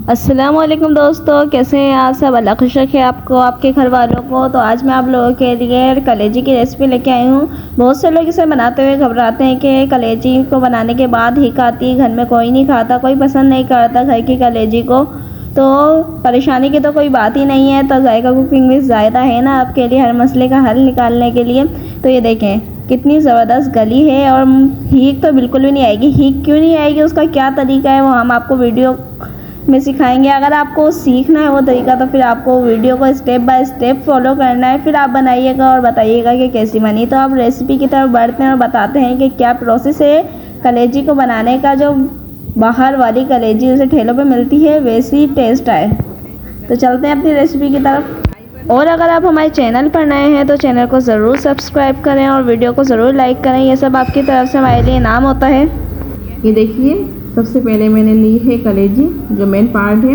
अस्सलाम वालेकुम दोस्तों, कैसे हैं आप सब। अल्लाह खुश रखे आपको, आपके घर वालों को। तो आज मैं आप लोगों के लिए कलेजी की रेसिपी लेके आई हूँ। बहुत से लोग इसे बनाते हुए घबराते हैं कि कलेजी को बनाने के बाद हिक आती है, घर में कोई नहीं खाता, कोई पसंद नहीं करता घर की कलेजी को। तो परेशानी की तो कोई बात ही नहीं है। तो जायका कुकिंग में ज़ायदा है ना आपके लिए हर मसले का हल निकालने के लिए। तो ये देखें कितनी ज़बरदस्त गली है और हीक तो बिल्कुल भी नहीं आएगी। हीक क्यों नहीं आएगी, उसका क्या तरीका है वो हम आपको वीडियो में सिखाएंगे। अगर आपको सीखना है वो तरीका तो फिर आपको वीडियो को स्टेप बाय स्टेप फॉलो करना है, फिर आप बनाइएगा और बताइएगा कि कैसी बनी। तो आप रेसिपी की तरफ बढ़ते हैं और बताते हैं कि क्या प्रोसेस है कलेजी को बनाने का। जो बाहर वाली कलेजी जैसे ठेलों पे मिलती है वैसी टेस्ट आए। तो चलते हैं अपनी रेसिपी की तरफ। और अगर आप हमारे चैनल पर नए हैं तो चैनल को ज़रूर सब्सक्राइब करें और वीडियो को ज़रूर लाइक करें। ये सब आपकी तरफ से हमारे लिए इनाम होता है। ये देखिए, सबसे पहले मैंने ली है कलेजी, जो मेन पार्ट है।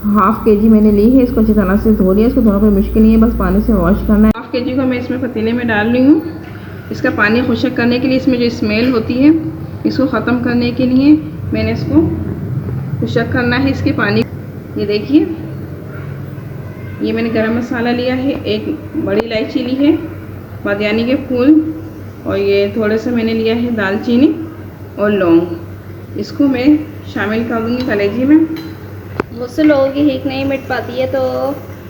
हाफ के जी मैंने ली है। इसको अच्छी तरह से धो लिया। इसको धोना कोई मुश्किल नहीं है, बस पानी से वॉश करना है। हाफ के जी को मैं इसमें पतीले में डाल रही हूँ। इसका पानी खुशक करने के लिए, इसमें जो स्मेल होती है इसको ख़त्म करने के लिए मैंने इसको खुशक करना है इसके पानी। ये देखिए, ये मैंने गरम मसाला लिया है, एक बड़ी इलायची ली है, बादियानी के फूल, और ये थोड़े से मैंने लिया है दालचीनी और लौंग। इसको मैं शामिल कर दूँगी कलेजी में। बहुत से लोगों की हीक नहीं मिट पाती है, तो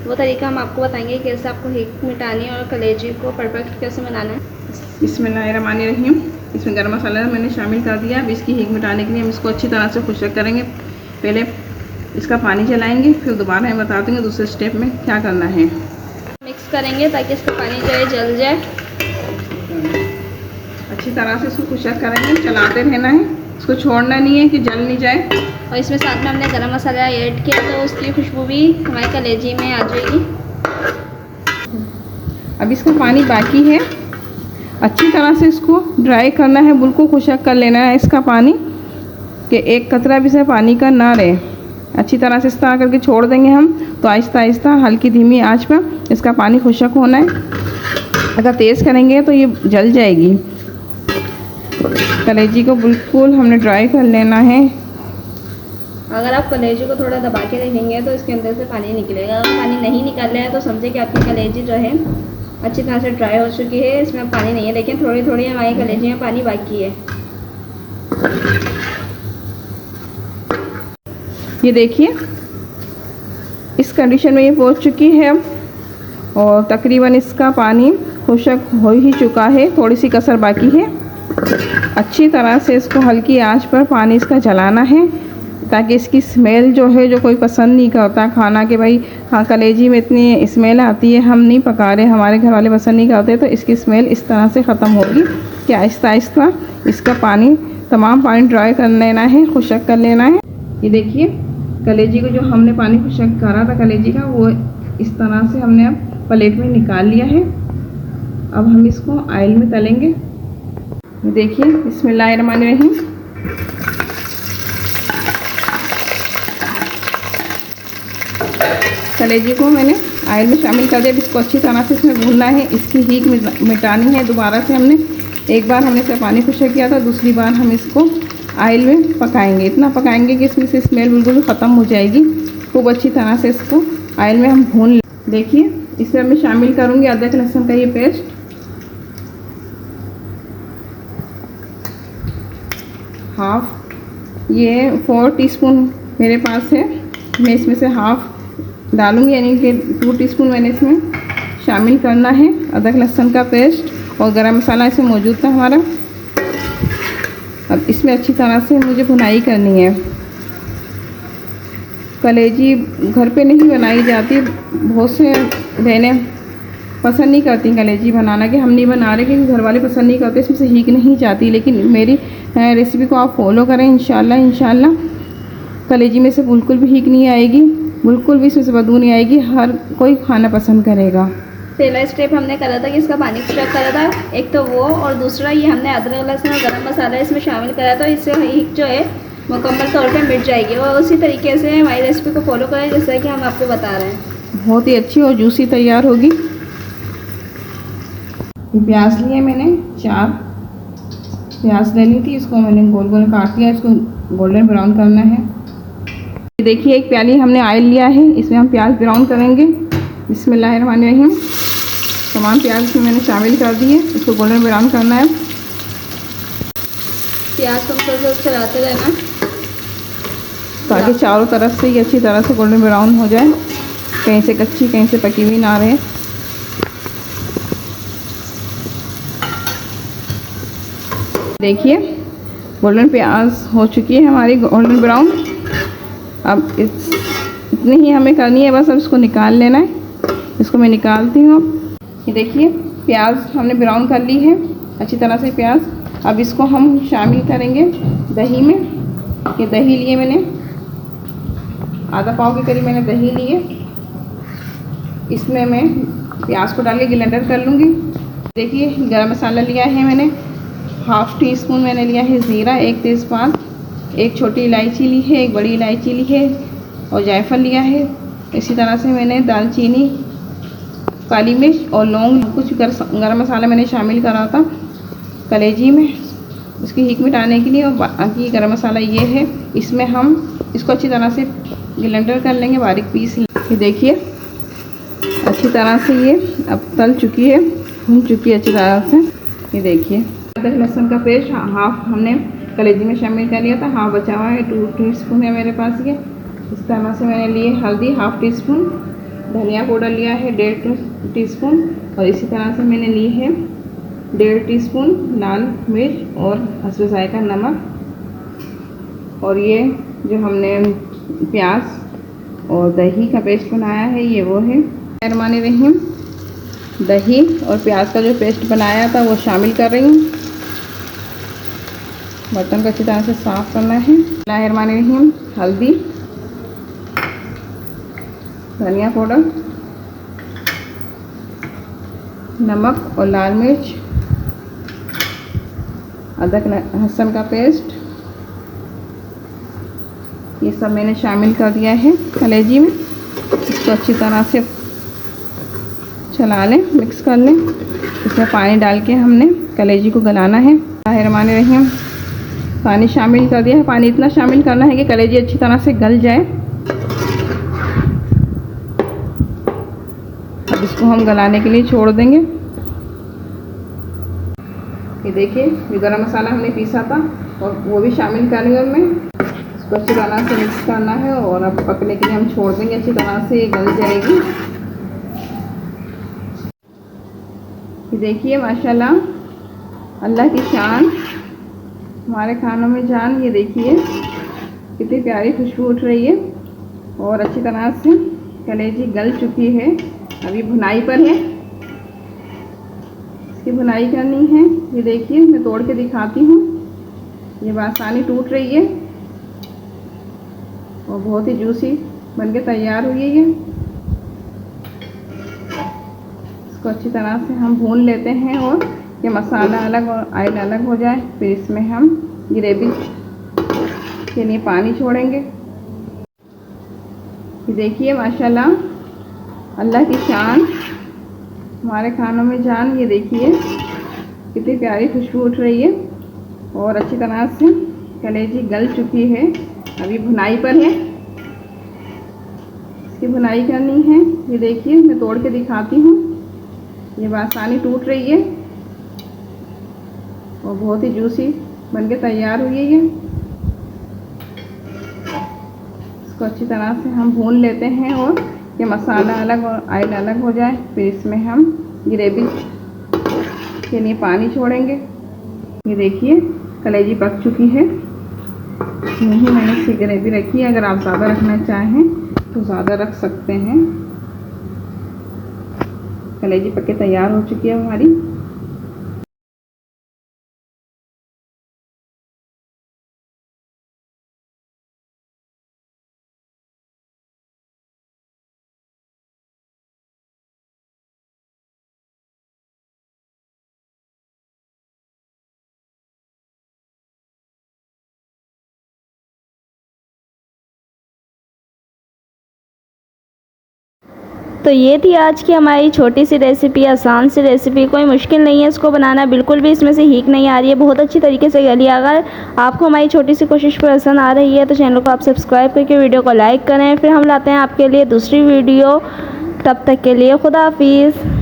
वो तरीका हम आपको बताएंगे कैसे आपको हीक मिटानी है और कलेजी को परफेक्ट कैसे बनाना है। बिस्मिल्लाहिर्रहमानिर्रहीम। इसमें गरम मसाला मैंने शामिल कर दिया। अब इसकी हीक मिटाने के लिए हम इसको अच्छी तरह से खुशक करेंगे। पहले इसका पानी जलाएंगे, फिर दोबारा हम बता देंगे दूसरे स्टेप में क्या करना है। मिक्स करेंगे ताकि इसका पानी जो है जल जाए। अच्छी तरह से इसको खुशक करेंगे, चलाते रहना है, इसको छोड़ना नहीं है कि जल नहीं जाए। और इसमें साथ में हमने गरम मसाला ऐड किया तो उसकी खुशबू भी हमारी कलेजी में आ जाएगी। अब इसका पानी बाकी है, अच्छी तरह से इसको ड्राई करना है, बिल्कुल खुशक कर लेना है इसका पानी, कि एक कतरा भी से पानी का ना रहे। अच्छी तरह से इस तरह करके छोड़ देंगे हम, तो आहिस्ता आहिस्ता हल्की धीमी आंच पर इसका पानी खुशक होना है। अगर तेज़ करेंगे तो ये जल जाएगी। कलेजी को बिल्कुल हमने ड्राई कर लेना है। अगर आप कलेजी को थोड़ा दबा के देखेंगे तो इसके अंदर से पानी निकलेगा। अगर पानी नहीं निकल रहा है तो समझे कि आपकी कलेजी जो है अच्छी तरह से ड्राई हो चुकी है, इसमें पानी नहीं है, लेकिन थोड़ी थोड़ी हमारी कलेजी में पानी बाकी है। ये देखिए, इस कंडीशन में ये पहुंच चुकी है और तकरीबन इसका पानी खुशक हो ही चुका है, थोड़ी सी कसर बाकी है। अच्छी तरह से इसको हल्की आंच पर पानी इसका जलाना है, ताकि इसकी स्मेल जो है, जो कोई पसंद नहीं करता खाना कि भाई हाँ कलेजी में इतनी स्मेल आती है, हम नहीं पका रहे, हमारे घर वाले पसंद नहीं करते, तो इसकी स्मेल इस तरह से ख़त्म होगी कि आहिस्ता आहिस्ता इसका पानी, तमाम पानी ड्राई कर लेना है, खुशक कर लेना है। ये देखिए, कलेजी को जो हमने पानी खुशक करा था कलेजी का, वो इस तरह से हमने अब प्लेट में निकाल लिया है। अब हम इसको ऑयल में तलेंगे। देखिए, बिस्मिल्लाहिर्रहमानिर्रहीम। कलेजी को मैंने ऑयल में शामिल कर दिया। इसको अच्छी तरह से इसमें भूनना है, इसकी हीक मिटानी है। दोबारा से हमने एक बार हमने इसे पानी खुशक किया था, दूसरी बार हम इसको ऑयल में पकाएंगे। इतना पकाएंगे कि इसमें से स्मेल बिल्कुल ख़त्म हो जाएगी। खूब अच्छी तरह से इसको ऑयल में हम भून लें। देखिए, इसमें मैं शामिल करूँगी अदरक लहसुन का ये पेस्ट। हाफ, ये 4 टीस्पून मेरे पास है, मैं इसमें से हाफ डालूँगी, यानी कि 2 टीस्पून मैंने इसमें शामिल करना है अदरक लहसुन का पेस्ट। और गरम मसाला इसमें मौजूद था हमारा। अब इसमें अच्छी तरह से मुझे भुनाई करनी है। कलेजी घर पे नहीं बनाई जाती, बहुत से बहनें पसंद नहीं करती कलेजी बनाना, कि हम नहीं बना रहे क्योंकि घर वाले पसंद नहीं करते, इसमें से हीक नहीं जाती। लेकिन मेरी रेसिपी को आप फॉलो करें, इंशाल्लाह कलेजी में से बिल्कुल भी हीक नहीं आएगी, बिल्कुल भी इसमें से बदबू नहीं आएगी, हर कोई खाना पसंद करेगा। पहला स्टेप हमने करा था कि इसका पानी खुशक करा था, एक तो वो, और दूसरा ये हमने अदरक लहसुन और गरम मसाला इसमें शामिल करा था। इससे हीक जो है मुकम्मल तौर पे मिट जाएगी। और उसी तरीके से हमारी रेसिपी को फॉलो करें जैसा कि हम आपको बता रहे हैं। बहुत ही अच्छी और जूसी तैयार होगी। प्याज लिए मैंने 4 प्याज ले ली थी, इसको मैंने गोल गोल काट लिया। इसको गोल्डन ब्राउन करना है। देखिए एक प्याली हमने ऑयल लिया है, इसमें हम प्याज ब्राउन करेंगे। बिस्मिल्लाहिर्रहमानिर्रहीम। तमाम प्याज इसमें मैंने शामिल कर दिए, इसको गोल्डन ब्राउन करना है। प्याज को थोड़ा चलाते रहना ताकि चारों तरफ से ये अच्छी तरह से गोल्डन ब्राउन हो जाए, कहीं से कच्ची कहीं से पकी हुई ना रहे। देखिए गोल्डन प्याज हो चुकी है हमारी गोल्डन ब्राउन। अब इतनी ही हमें करनी है, बस अब इसको निकाल लेना है। इसको मैं निकालती हूँ। ये देखिए प्याज हमने ब्राउन कर ली है अच्छी तरह से प्याज। अब इसको हम शामिल करेंगे दही में। ये दही लिए मैंने, आधा पाव के करीब मैंने दही लिए। इसमें मैं प्याज को डाल के ब्लेंडर कर लूँगी। देखिए गरम मसाला लिया है मैंने, हाफ़ टी स्पून मैंने लिया है ज़ीरा, एक तेज़पात, एक छोटी इलायची ली है, एक बड़ी इलायची ली है और जायफल लिया है। इसी तरह से मैंने दालचीनी, काली मिर्च और लौंग, कुछ गरम मसाला मैंने शामिल करा था कलेजी में इसकी हीक मिटाने के लिए। और बाकी गरम मसाला ये है। इसमें हम इसको अच्छी तरह से ब्लेंडर कर लेंगे, बारीक पीस। ये देखिए अच्छी तरह से ये अब तल चुकी है, भून चुकी है अच्छी तरह से। ये देखिए अदरक लहसुन का पेस्ट हाफ हमने कलेजी में शामिल कर लिया था, हाफ बचा हुआ है, 2 टीस्पून है मेरे पास ये। इस तरह से मैंने लिए हल्दी हाफ टी स्पून, धनिया पाउडर लिया है 1.5 टीस्पून और इसी तरह से मैंने ली है 1.5 टीस्पून लाल मिर्च और हस्बे जायका नमक। और ये जो हमने प्याज और दही का पेस्ट बनाया है ये वो है। बिस्मिल्लाहिर्रहमानिर्रहीम। दही और प्याज का जो पेस्ट बनाया था वो शामिल कर रही हूँ। बर्तन को अच्छी तरह से साफ़ करना है। बिस्मिल्लाहिर्रहमानिर्रहीम। हल्दी, धनिया पाउडर, नमक और लाल मिर्च, अदरक लहसुन का पेस्ट, ये सब मैंने शामिल कर दिया है कलेजी में। इसको अच्छी तरह से चला लें, मिक्स कर लें। इसमें पानी डाल के हमने कलेजी को गलाना है। बिस्मिल्लाहिर्रहमानिर्रहीम। पानी शामिल कर दिया है। पानी इतना शामिल करना है कि कलेजी अच्छी तरह से गल जाए। अब इसको हम गलाने के लिए छोड़ देंगे। ये देखिए ये गरम मसाला हमने पीसा था और वो भी शामिल करेंगे मैं। इसको अच्छी तरह से मिक्स करना है और अब पकने के लिए हम छोड़ देंगे, अच्छी तरह से ये गल जाएगी। ये देखिए माशाल्लाह अल्लाह की शान, हमारे खानों में जान। ये देखिए कितनी प्यारी खुशबू उठ रही है और अच्छी तरह से कलेजी गल चुकी है। अभी भुनाई पर है, इसकी भुनाई करनी है। ये देखिए मैं तोड़ के दिखाती हूँ। ये आसानी टूट रही है और बहुत ही जूसी बनके तैयार हुई है ये। इसको अच्छी तरह से हम भून लेते हैं और ये मसाला अलग और ऑयल अलग हो जाए, फिर इसमें हम ग्रेवी के लिए पानी छोड़ेंगे। ये देखिए माशाल्लाह अल्लाह की शान, हमारे खानों में जान। ये देखिए कितनी प्यारी खुशबू उठ रही है और अच्छी तरह से कलेजी गल चुकी है। अभी भुनाई पर है, इसकी भुनाई करनी है। ये देखिए मैं तोड़ के दिखाती हूँ। ये आसानी टूट रही है और बहुत ही जूसी बनके तैयार हुई है ये। इसको अच्छी तरह से हम भून लेते हैं और ये मसाला अलग और ऑयल अलग हो जाए, फिर इसमें हम ग्रेवी के लिए पानी छोड़ेंगे। ये देखिए कलेजी पक चुकी है। नहीं मैंने इसकी ग्रेवी रखी है, अगर आप ज़्यादा रखना चाहें तो ज़्यादा रख सकते हैं। कलेजी पक के तैयार हो चुकी है हमारी। तो ये थी आज की हमारी छोटी सी रेसिपी, आसान सी रेसिपी, कोई मुश्किल नहीं है इसको बनाना, बिल्कुल भी इसमें से हीक नहीं आ रही है, बहुत अच्छी तरीके से गली। अगर आपको हमारी छोटी सी कोशिश पसंद आ रही है तो चैनल को आप सब्सक्राइब करके वीडियो को लाइक करें। फिर हम लाते हैं आपके लिए दूसरी वीडियो, तब तक के लिए खुदा हाफिज़।